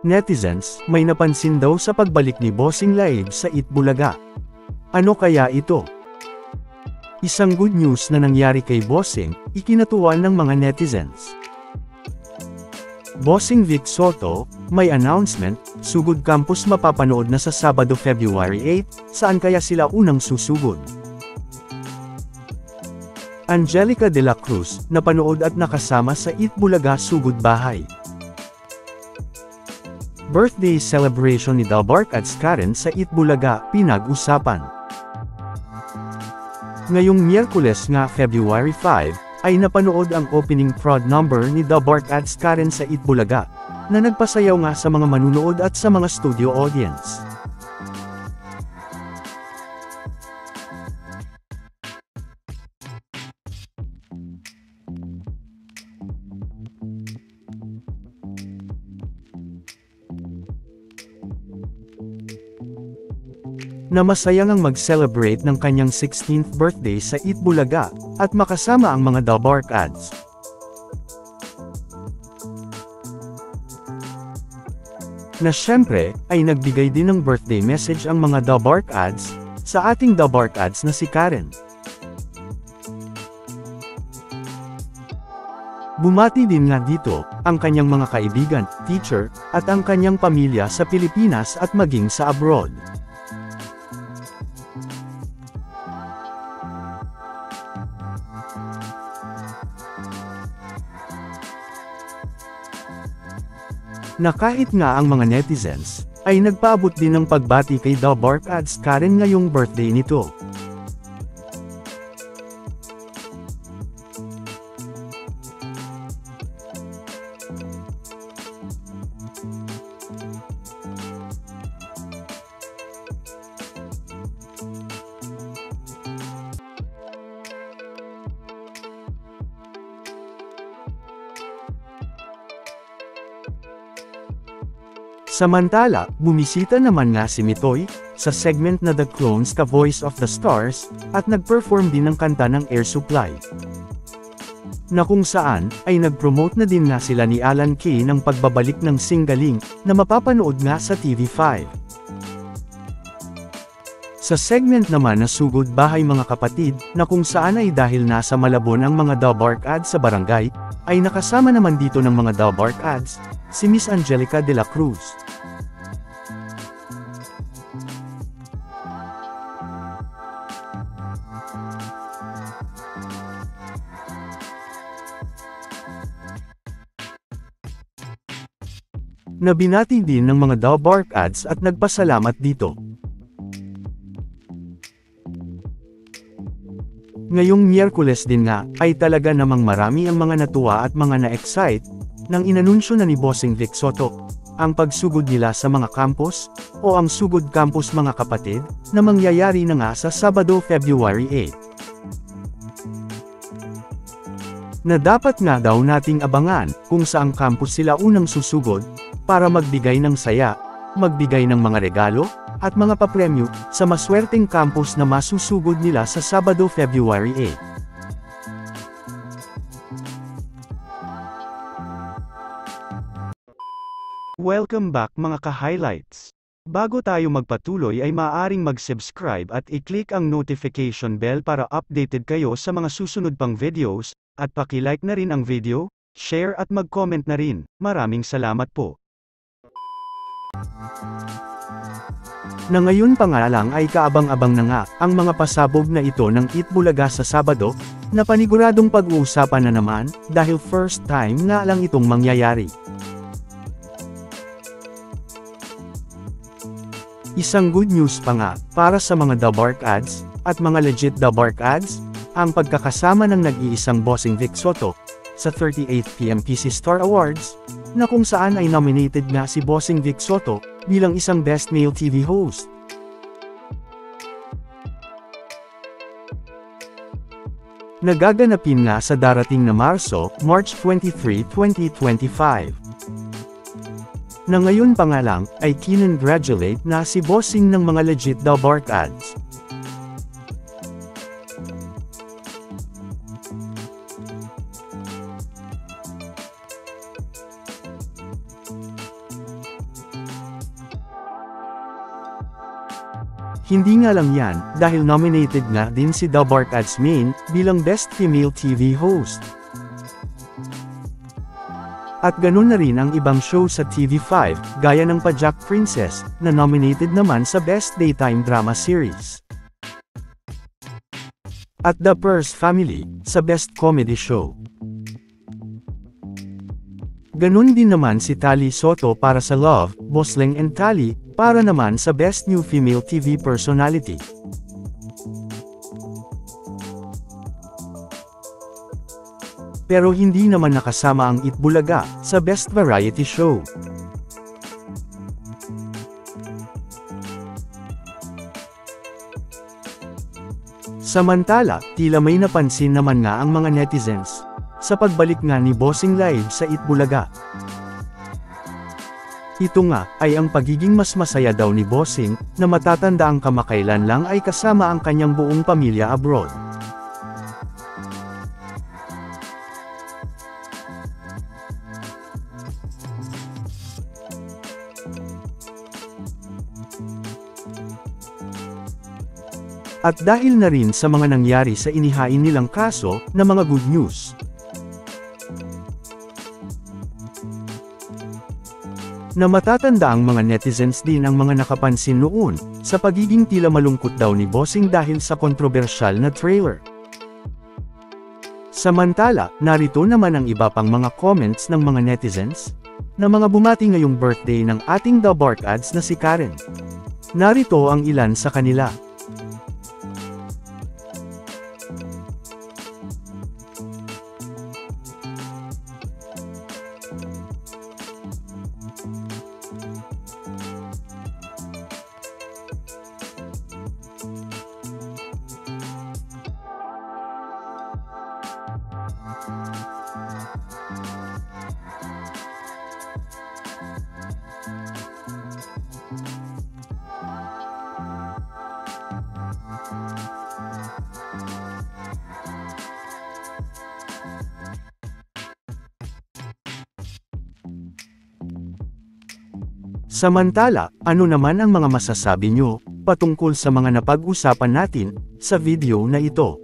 Netizens, may napansin daw sa pagbalik ni Bossing Laib sa Itbulaga. Ano kaya ito? Isang good news na nangyari kay Bossing, ikinatuwa ng mga netizens. Bossing Vic Soto, may announcement, Sugod Campus mapapanood na sa Sabado February 8, saan kaya sila unang susugod? Angelica de la Cruz, napanood at nakasama sa Itbulaga Sugod Bahay. Birthday celebration ni Dalbark at Karen sa Itbulaga, pinag-usapan. Ngayong Miyerkules nga February 5, ay napanood ang opening prod number ni Dalbark at Karen sa Itbulaga, na nagpasayaw nga sa mga manunood at sa mga studio audience. Na masayang ang mag-celebrate ng kanyang 16th birthday sa Itbulaga, at makasama ang mga Dalbark ads. Na syempre, ay nagbigay din ng birthday message ang mga Dalbark ads, sa ating Dalbark ads na si Karen. Bumati din nga dito, ang kanyang mga kaibigan, teacher, at ang kanyang pamilya sa Pilipinas at maging sa abroad. Na kahit nga ang mga netizens, ay nagpaabot din ng pagbati kay Dalbark at Karen ngayong birthday nito. Samantala, bumisita naman nga si Mitoy, sa segment na The Clones Ka Voice of the Stars, at nag-perform din ng kanta ng Air Supply. Na kung saan, ay nag-promote na din nga sila ni Alan Kay ng pagbabalik ng Singaling, na mapapanood nga sa TV5. Sa segment naman na Sugod Bahay Mga Kapatid, na kung saan ay dahil nasa Malabon ang mga Dalbark ads sa barangay, ay nakasama naman dito ng mga Dalbark ads, si Miss Angelica de la Cruz. Na binati din ng mga Dalbark ads at nagpasalamat dito. Ngayong Miyerkules din nga, ay talaga namang marami ang mga natuwa at mga na-excite, nang inanunsyo na ni Bossing Vic Soto, ang pagsugod nila sa mga campus, o ang Sugod Campus Mga Kapatid, na mangyayari na nga sa Sabado February 8. Na dapat nga daw nating abangan, kung saang campus sila unang susugod, para magbigay ng saya, magbigay ng mga regalo, at mga papremyo, sa maswerteng campus na masusugod nila sa Sabado February 8. Welcome back mga ka-highlights! Bago tayo magpatuloy ay maaaring mag-subscribe at i-click ang notification bell para updated kayo sa mga susunod pang videos, at paki-like na rin ang video, share at mag-comment na rin. Maraming salamat po! Na ngayon pa nga lang ay kaabang-abang na nga, ang mga pasabog na ito ng Itbulaga sa Sabado, na paniguradong pag-uusapan na naman, dahil first time nga lang itong mangyayari. Isang good news pa nga, para sa mga Dalbark ads, at mga legit Dalbark ads, ang pagkakasama ng nag-iisang Bossing Vic Soto, sa 38th PMPC Star Awards, na kung saan ay nominated nga si Bossing Vic Soto, bilang isang Best Male TV Host. Nagaganapin nga sa darating na Marso, March 23, 2025. Na ngayon pa nga lang, ay kinongratulate na si Bossing ng mga legit Dalbark ads. Hindi nga lang yan, dahil nominated nga din si The Barkads Main bilang Best Female TV Host. At ganun na rin ang ibang show sa TV5, gaya ng Pajak Princess, na nominated naman sa Best Daytime Drama Series. At The Purse Family, sa Best Comedy Show. Ganun din naman si Tali Soto para sa Love, Bosleng and Tali, para naman sa Best New Female TV Personality. Pero hindi naman nakasama ang Itbulaga sa Best Variety Show. Samantala, tila may napansin naman nga ang mga netizens sa pagbalik nga ni Bossing live sa Itbulaga. Ito nga, ay ang pagiging mas masaya daw ni Bossing, na matatanda ang kamakailan lang ay kasama ang kanyang buong pamilya abroad. At dahil na rin sa mga nangyari sa inihain nilang kaso, na mga good news. Na matatanda ang mga netizens din ang mga nakapansin noon, sa pagiging tila malungkot daw ni Bossing dahil sa kontrobersyal na trailer. Samantala, narito naman ang iba pang mga comments ng mga netizens, na mga bumati ngayong birthday ng ating The Barkads na si Karen. Narito ang ilan sa kanila. Samantala, ano naman ang mga masasabi nyo patungkol sa mga napag-usapan natin sa video na ito?